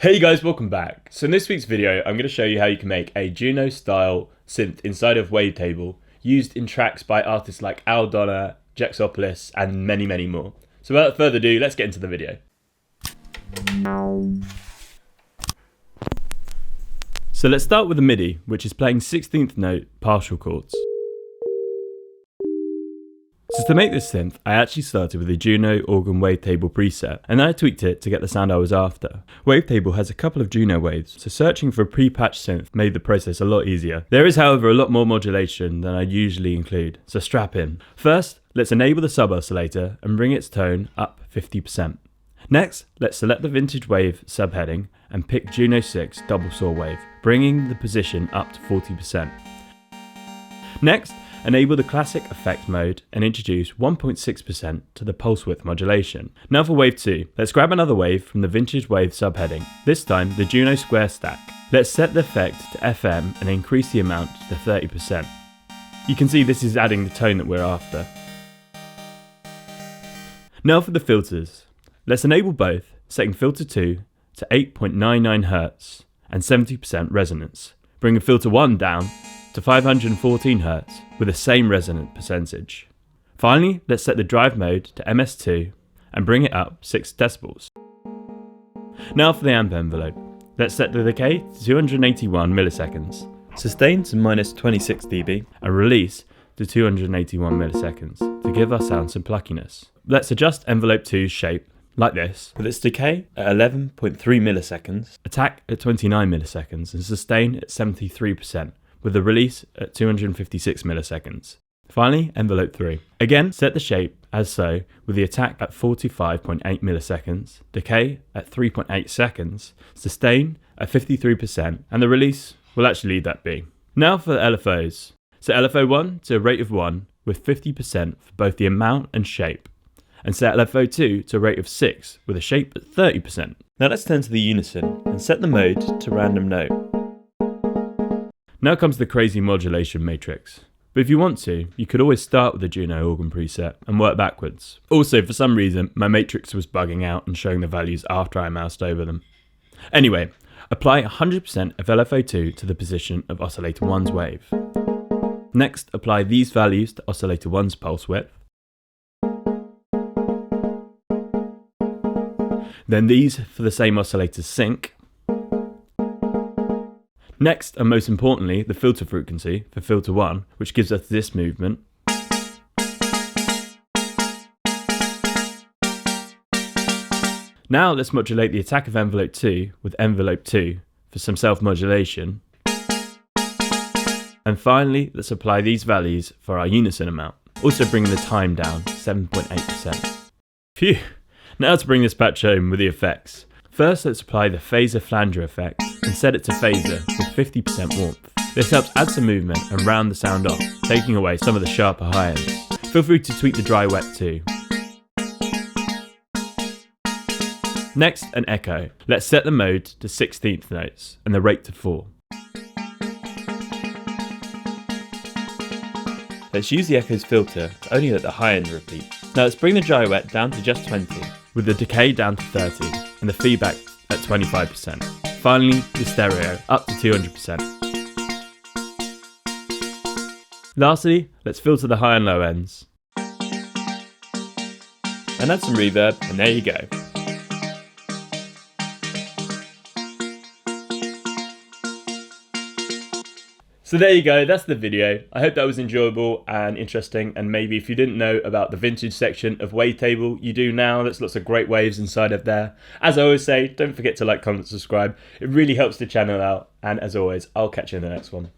Hey guys, welcome back. So in this week's video, I'm going to show you how you can make a Juno style synth inside of Wavetable used in tracks by artists like Donna, Jex Opolis and many more. So without further ado, let's get into the video. So let's start with the MIDI, which is playing 16th note partial chords. So to make this synth, I actually started with the Juno organ wavetable preset, and then I tweaked it to get the sound I was after. Wavetable has a couple of Juno waves, so searching for a pre-patched synth made the process a lot easier. There is however a lot more modulation than I usually include, so strap in. First, let's enable the sub-oscillator and bring its tone up 50%. Next, let's select the vintage wave subheading and pick Juno 6 double saw wave, bringing the position up to 40%. Next, enable the classic effect mode and introduce 1.6% to the pulse width modulation. Now for wave 2, let's grab another wave from the vintage wave subheading, this time the Juno square stack. Let's set the effect to FM and increase the amount to 30%. You can see this is adding the tone that we're after. Now for the filters. Let's enable both, setting filter 2 to 8.99 Hz and 70% resonance, bringing filter 1 down to 514 Hz with the same resonant percentage. Finally, let's set the drive mode to MS2 and bring it up 6 decibels. Now for the amp envelope. Let's set the decay to 281 milliseconds, sustain to -26 dB and release to 281 milliseconds to give our sound some pluckiness. Let's adjust envelope 2's shape like this, with its decay at 11.3 milliseconds, attack at 29 milliseconds and sustain at 73%. With the release at 256 milliseconds. Finally, envelope 3. Again, set the shape as so, with the attack at 45.8 milliseconds, decay at 3.8 seconds, sustain at 53%, and the release will actually leave that be. Now for the LFOs. Set LFO 1 to a rate of 1 with 50% for both the amount and shape, and set LFO 2 to a rate of 6 with a shape at 30%. Now let's turn to the unison and set the mode to random note. Now comes the crazy modulation matrix. But if you want to, you could always start with the Juno organ preset and work backwards. Also, for some reason, my matrix was bugging out and showing the values after I moused over them. Anyway, apply 100% of LFO2 to the position of oscillator 1's wave. Next, apply these values to oscillator 1's pulse width. Then these for the same oscillator's sync. Next, and most importantly, the filter frequency for filter 1, which gives us this movement. Now let's modulate the attack of envelope 2 with envelope 2 for some self-modulation. And finally, let's apply these values for our unison amount, also bringing the time down to 7.8%. Phew! Now to bring this patch home with the effects. First, let's apply the phaser flanger effect and set it to phaser with 50% warmth. This helps add some movement and round the sound off, taking away some of the sharper high ends. Feel free to tweak the dry wet too. Next, an echo. Let's set the mode to 16th notes and the rate to 4. Let's use the echo's filter to only let the high end repeat. Now let's bring the dry wet down to just 20, with the decay down to 30 and the feedback at 25%. Finally, the stereo up to 200%. Lastly, let's filter the high and low ends. And add some reverb, and there you go. So there you go, that's the video. I hope that was enjoyable and interesting, and maybe if you didn't know about the vintage section of Wavetable, you do now. There's lots of great waves inside of there. As I always say, don't forget to like, comment, subscribe. It really helps the channel out, and as always, I'll catch you in the next one.